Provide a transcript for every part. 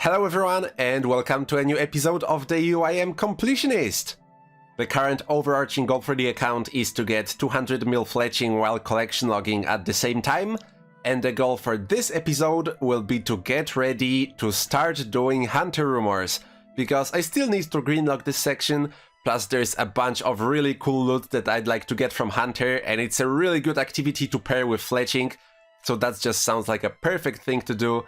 Hello everyone and welcome to a new episode of the UIM Completionist! The current overarching goal for the account is to get 200 mil fletching while collection logging at the same time, and the goal for this episode will be to get ready to start doing Hunter Rumours, because I still need to greenlog this section, plus there's a bunch of really cool loot that I'd like to get from Hunter, and it's a really good activity to pair with fletching, so that just sounds like a perfect thing to do.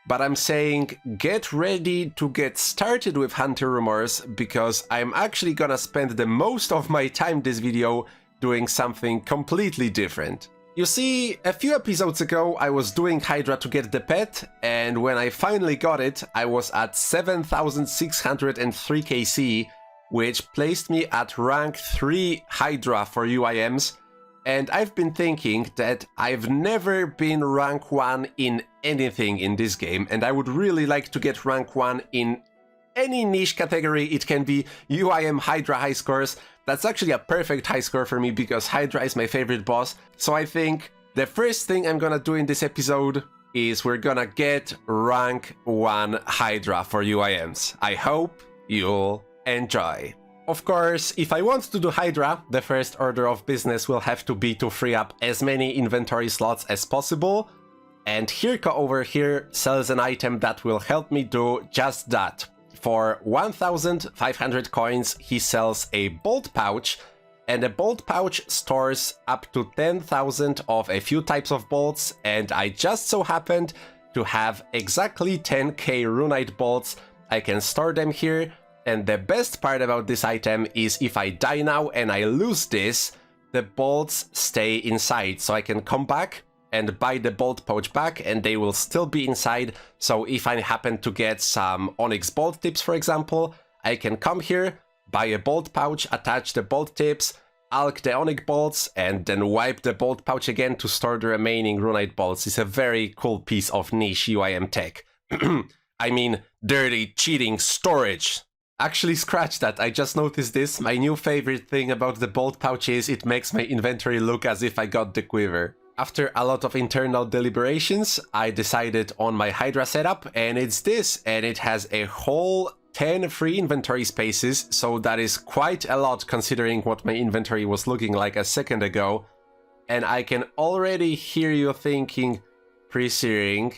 But I'm saying get ready to get started with Hunter Rumours, because I'm actually gonna spend the most of my time this video doing something completely different. You see, a few episodes ago I was doing Hydra to get the pet, and when I finally got it, I was at 7,603 KC, which placed me at rank 3 Hydra for UIMs, and I've been thinking that I've never been rank 1 in anything in this game, and I would really like to get rank 1 in any niche category. It can be UIM Hydra high scores. That's actually a perfect high score for me because Hydra is my favorite boss. So I think the first thing I'm gonna do in this episode is we're gonna get rank 1 Hydra for UIMs. I hope you'll enjoy. Of course, if I want to do Hydra, the first order of business will have to be to free up as many inventory slots as possible, and Hirko over here sells an item that will help me do just that. For 1,500 coins he sells a bolt pouch, and a bolt pouch stores up to 10,000 of a few types of bolts, and I just so happened to have exactly 10k runite bolts. I can store them here. And the best part about this item is if I die now and I lose this, the bolts stay inside. So I can come back and buy the bolt pouch back and they will still be inside. So if I happen to get some onyx bolt tips, for example, I can come here, buy a bolt pouch, attach the bolt tips, alch the onyx bolts, and then wipe the bolt pouch again to store the remaining runite bolts. It's a very cool piece of niche UIM tech. I mean, dirty, cheating storage. Actually, scratch that, I just noticed this. My new favorite thing about the bolt pouch is it makes my inventory look as if I got the quiver. After a lot of internal deliberations, I decided on my Hydra setup, and it's this, and it has a whole 10 free inventory spaces, so that is quite a lot considering what my inventory was looking like a second ago. And I can already hear you thinking, Pre-searing,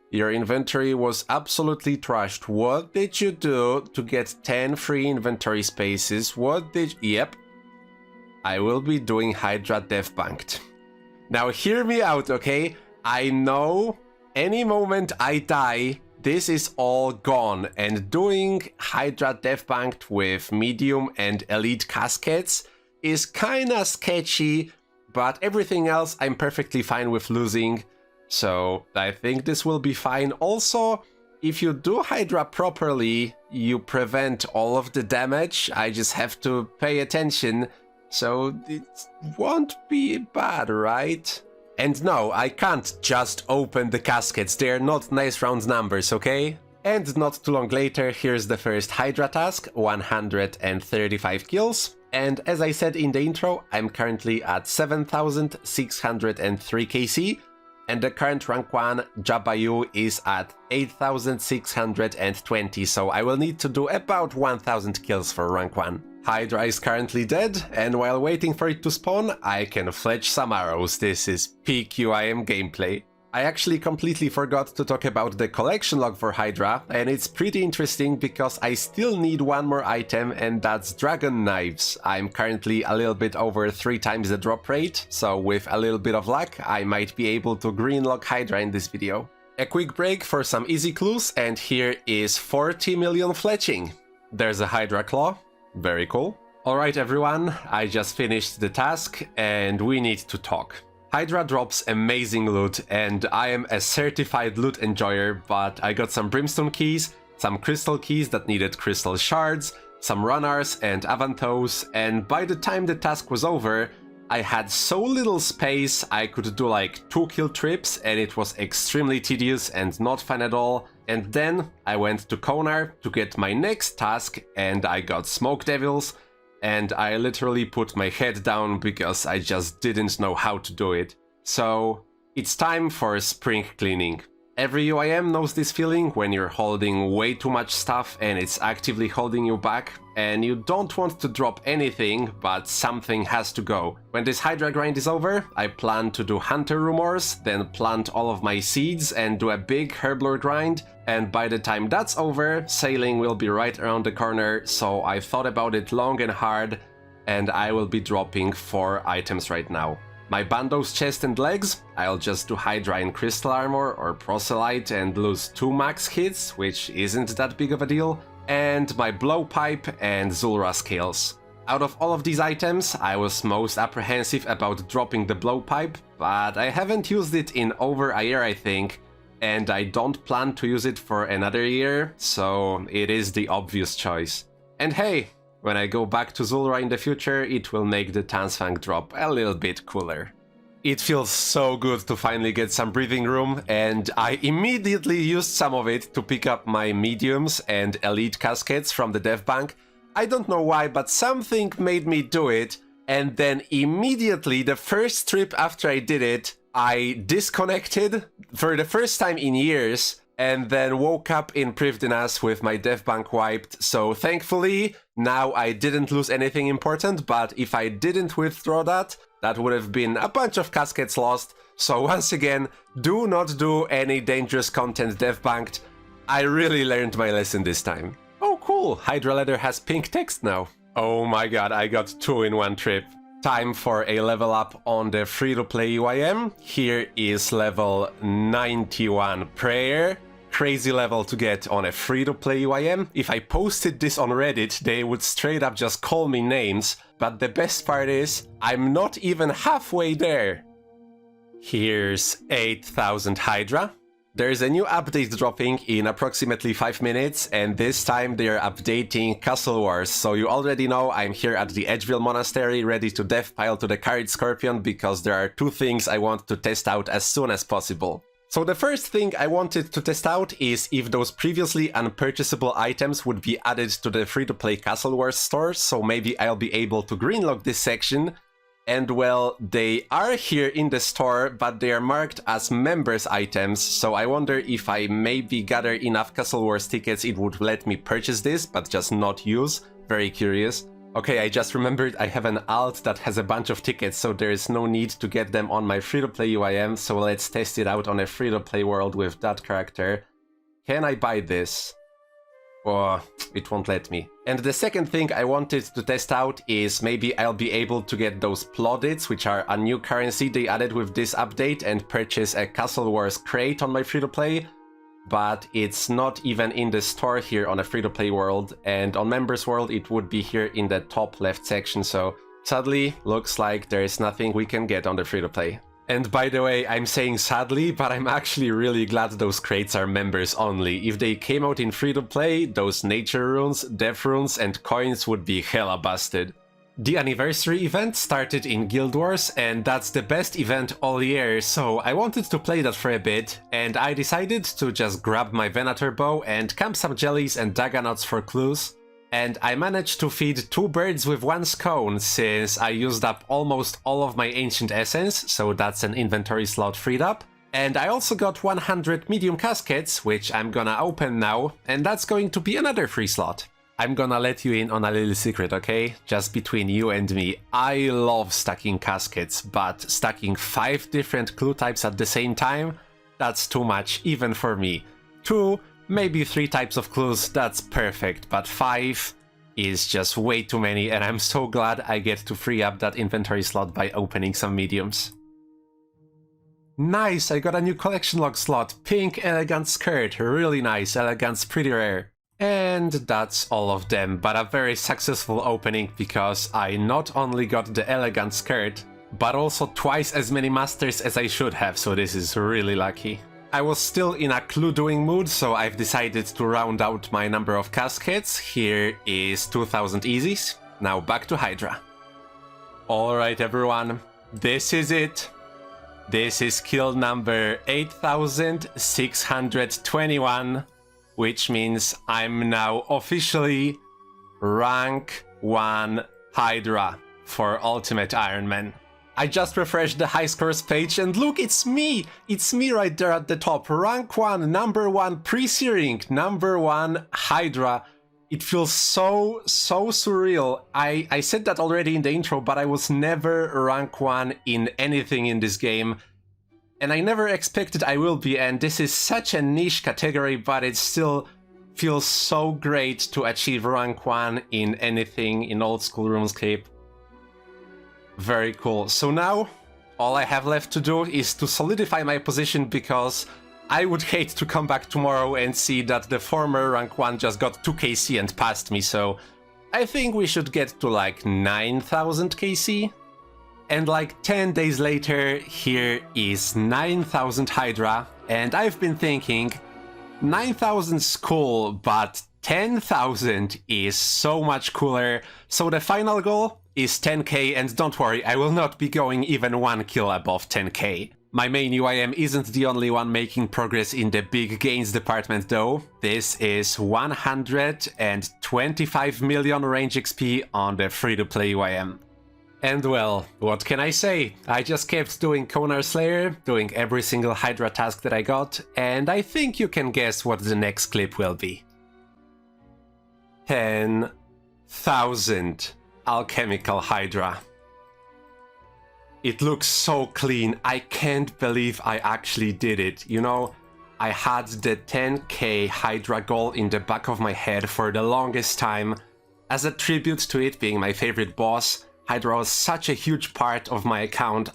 your inventory was absolutely trashed. What did you do to get 10 free inventory spaces? What did... Yep. I will be doing Hydra Deathbed. Now hear me out, okay? I know any moment I die, this is all gone. And doing Hydra Deathbed with medium and elite caskets is kinda sketchy, but everything else I'm perfectly fine with losing. So I think this will be fine. Also, if you do Hydra properly, you prevent all of the damage. I just have to pay attention, so it won't be bad, right? And no, I can't just open the caskets. They're not nice round numbers, okay? And not too long later, here's the first Hydra task, 135 kills. And as I said in the intro, I'm currently at 7,603 KC. And the current rank 1 Jabayu is at 8,620, so I will need to do about 1,000 kills for rank 1. Hydra is currently dead, and while waiting for it to spawn, I can fletch some arrows. This is peak UIM gameplay. I actually completely forgot to talk about the collection log for Hydra, and it's pretty interesting because I still need one more item, and that's dragon knives. I'm currently a little bit over 3 times the drop rate, so with a little bit of luck, I might be able to greenlog Hydra in this video. A quick break for some easy clues, and here is 40 million fletching. There's a Hydra claw, very cool. Alright everyone, I just finished the task, and we need to talk. Hydra drops amazing loot, and I am a certified loot enjoyer, but I got some brimstone keys, some crystal keys that needed crystal shards, some runners and avantos, and by the time the task was over, I had so little space I could do like 2 kill trips, and it was extremely tedious and not fun at all. And then I went to Konar to get my next task, and I got smoke devils, and I literally put my head down because I just didn't know how to do it. So it's time for spring cleaning. Every UIM knows this feeling when you're holding way too much stuff and it's actively holding you back, and you don't want to drop anything, but something has to go. When this Hydra grind is over, I plan to do Hunter Rumours, then plant all of my seeds and do a big herblore grind, and by the time that's over, sailing will be right around the corner, so I thought about it long and hard, and I will be dropping 4 items right now. My Bando's chest and legs, I'll just do Hydra in Crystal Armor or Proselyte and lose 2 max hits, which isn't that big of a deal, and my Blowpipe and Zulra Scales. Out of all of these items, I was most apprehensive about dropping the Blowpipe, but I haven't used it in over a year I think, and I don't plan to use it for another year, so it is the obvious choice. And hey, when I go back to Zulra in the future, it will make the Tansfang drop a little bit cooler. It feels so good to finally get some breathing room, and I immediately used some of it to pick up my mediums and elite caskets from the dev bank. I don't know why, but something made me do it, and then immediately, the first trip after I did it, I disconnected for the first time in years, and then woke up in Privdinas with my dev bank wiped, so thankfully, now I didn't lose anything important, but if I didn't withdraw that, that would have been a bunch of caskets lost, so once again, do not do any dangerous content dev banked. I really learned my lesson this time. Oh cool, Hydra Leather has pink text now. Oh my god, I got 2 in one trip. Time for a level up on the free-to-play UIM. Here is level 91 Prayer. Crazy level to get on a free-to-play UIM. If I posted this on Reddit, they would straight up just call me names, but the best part is, I'm not even halfway there. Here's 8000 Hydra. There's a new update dropping in approximately 5 minutes, and this time they're updating Castle Wars, so you already know I'm here at the Edgeville Monastery ready to death pile to the Carried Scorpion because there are 2 things I want to test out as soon as possible. So the first thing I wanted to test out is if those previously unpurchasable items would be added to the free-to-play Castle Wars store, so maybe I'll be able to greenlock this section. And well, they are here in the store, but they are marked as members items, so I wonder if I maybe gather enough Castle Wars tickets it would let me purchase this, but just not use. Very curious. Okay, I just remembered I have an alt that has a bunch of tickets, so there is no need to get them on my free-to-play UIM, so let's test it out on a free-to-play world with that character. Can I buy this? Oh, it won't let me. And the second thing I wanted to test out is maybe I'll be able to get those plaudits, which are a new currency they added with this update, and purchase a Castle Wars crate on my free-to-play. But it's not even in the store here on a free-to-play world, and on members world it would be here in the top left section, so sadly, looks like there is nothing we can get on the free-to-play. And by the way, I'm saying sadly, but I'm actually really glad those crates are members only. If they came out in free-to-play, those nature runes, death runes and coins would be hella busted. The anniversary event started in Guild Wars, and that's the best event all year, so I wanted to play that for a bit, and I decided to just grab my Venator bow and camp some jellies and Daganots for clues. And I managed to feed 2 birds with 1 scone, since I used up almost all of my ancient essence, so that's an inventory slot freed up. And I also got 100 medium caskets, which I'm gonna open now, and that's going to be another free slot. I'm gonna let you in on a little secret, okay? Just between you and me, I love stacking caskets, but stacking 5 different clue types at the same time? That's too much, even for me. 2, maybe 3 types of clues, that's perfect, but 5 is just way too many, and I'm so glad I get to free up that inventory slot by opening some mediums. Nice, I got a new collection log slot, pink elegant skirt, really nice, elegant's pretty rare. And that's all of them, but a very successful opening because I not only got the elegant skirt, but also twice as many masters as I should have, so this is really lucky. I was still in a clue doing mood, so I've decided to round out my number of caskets. Here is 2000 easies. Now back to Hydra. Alright everyone, this is it. This is kill number 8621. Which means I'm now officially rank 1 Hydra for Ultimate Iron Man. I just refreshed the high scores page and look, it's me! It's me right there at the top. Rank 1, number 1 pre-searing, number 1 Hydra. It feels so surreal. I said that already in the intro, but I was never rank 1 in anything in this game. And I never expected I will be, and this is such a niche category, but it still feels so great to achieve rank 1 in anything in old school RuneScape. Very cool. So now, all I have left to do is to solidify my position, because I would hate to come back tomorrow and see that the former rank 1 just got 2 KC and passed me, so I think we should get to like 9,000 KC. And like 10 days later, here is 9,000 Hydra, and I've been thinking, 9,000's cool, but 10,000 is so much cooler, so the final goal is 10k, and don't worry, I will not be going even 1 kill above 10k. My main UIM isn't the only one making progress in the big gains department though. This is 125 million range XP on the free-to-play UIM. And well, what can I say? I just kept doing Konar Slayer, doing every single Hydra task that I got, and I think you can guess what the next clip will be. 10,000 Alchemical Hydra. It looks so clean, I can't believe I actually did it. You know, I had the 10k Hydra goal in the back of my head for the longest time. As a tribute to it being my favorite boss, Hydra was such a huge part of my account.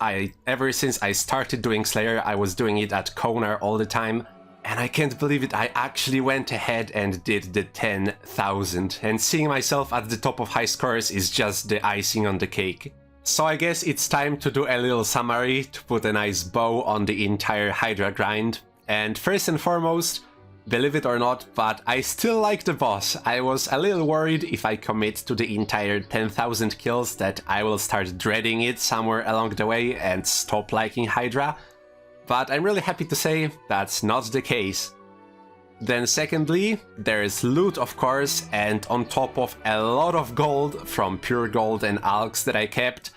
Ever since I started doing Slayer, I was doing it at Konar all the time. And I can't believe it, I actually went ahead and did the 10,000. And seeing myself at the top of high scores is just the icing on the cake. So I guess it's time to do a little summary to put a nice bow on the entire Hydra grind. And first and foremost, believe it or not, but I still like the boss. I was a little worried if I commit to the entire 10,000 kills that I will start dreading it somewhere along the way and stop liking Hydra. But I'm really happy to say that's not the case. Then secondly, there's loot of course, and on top of a lot of gold from pure gold and alks that I kept,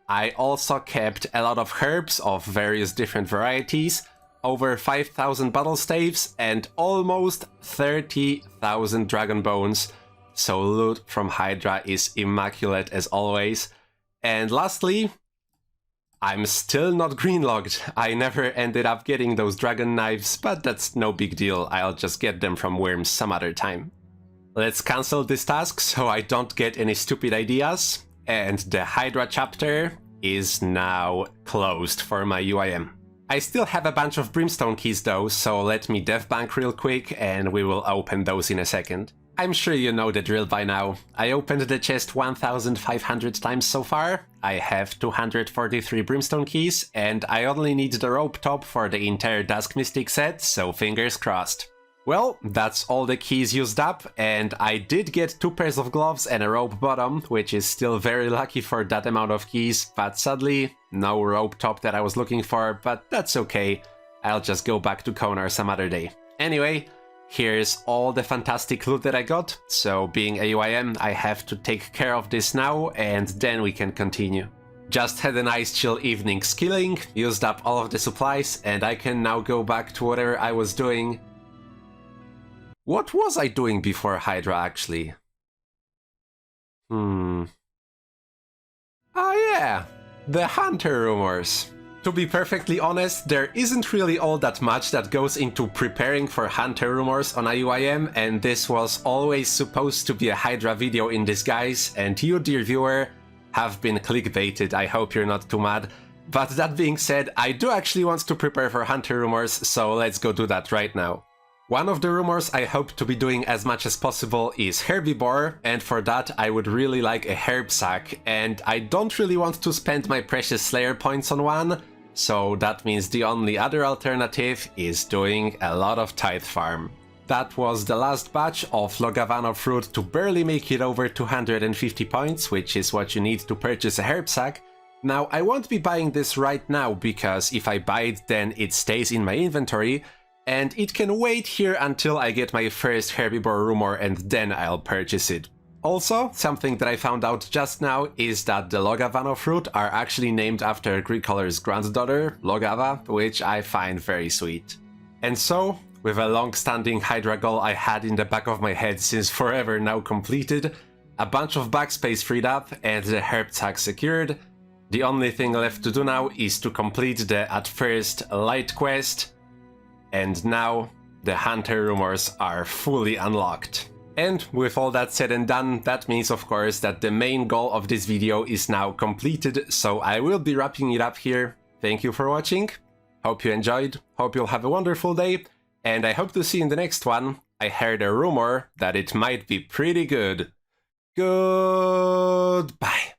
I also kept a lot of herbs of various different varieties, over 5,000 battle staves and almost 30,000 dragon bones. So loot from Hydra is immaculate as always. And lastly, I'm still not greenlogged. I never ended up getting those dragon knives, but that's no big deal. I'll just get them from Worms some other time. Let's cancel this task so I don't get any stupid ideas. And the Hydra chapter is now closed for my UIM. I still have a bunch of brimstone keys though, so let me dev bank real quick and we will open those in a second. I'm sure you know the drill by now. I opened the chest 1,500 times so far, I have 243 brimstone keys, and I only need the rope top for the entire Dusk Mystic set, so fingers crossed. Well, that's all the keys used up, and I did get 2 pairs of gloves and a rope bottom, which is still very lucky for that amount of keys, but sadly, no rope top that I was looking for, but that's okay. I'll just go back to Konar some other day. Anyway, here's all the fantastic loot that I got, so being a UIM, I have to take care of this now, and then we can continue. Just had a nice chill evening skilling, used up all of the supplies, and I can now go back to whatever I was doing. What was I doing before Hydra, actually? Ah yeah, the Hunter Rumours. To be perfectly honest, there isn't really all that much that goes into preparing for Hunter Rumours on a UIM, and this was always supposed to be a Hydra video in disguise, and you, dear viewer, have been clickbaited. I hope you're not too mad. But that being said, I do actually want to prepare for Hunter Rumours, so let's go do that right now. One of the rumors I hope to be doing as much as possible is Herbivore, and for that I would really like a herb sack, and I don't really want to spend my precious Slayer points on one, so that means the only other alternative is doing a lot of tithe farm. That was the last batch of Logavano fruit to barely make it over 250 points, which is what you need to purchase a herb sack. Now I won't be buying this right now because if I buy it then it stays in my inventory, and it can wait here until I get my first Herbivore rumor and then I'll purchase it. Also, something that I found out just now is that the Logavano fruit are actually named after Agricolar's granddaughter, Logava, which I find very sweet. And so, with a long-standing Hydra goal I had in the back of my head since forever now completed, a bunch of backspace freed up, and the herb tag secured, the only thing left to do now is to complete the at first light quest, and now the Hunter Rumours are fully unlocked. And with all that said and done, that means of course that the main goal of this video is now completed, so I will be wrapping it up here. Thank you for watching, hope you enjoyed, hope you'll have a wonderful day, and I hope to see you in the next one. I heard a rumor that it might be pretty good. Goodbye.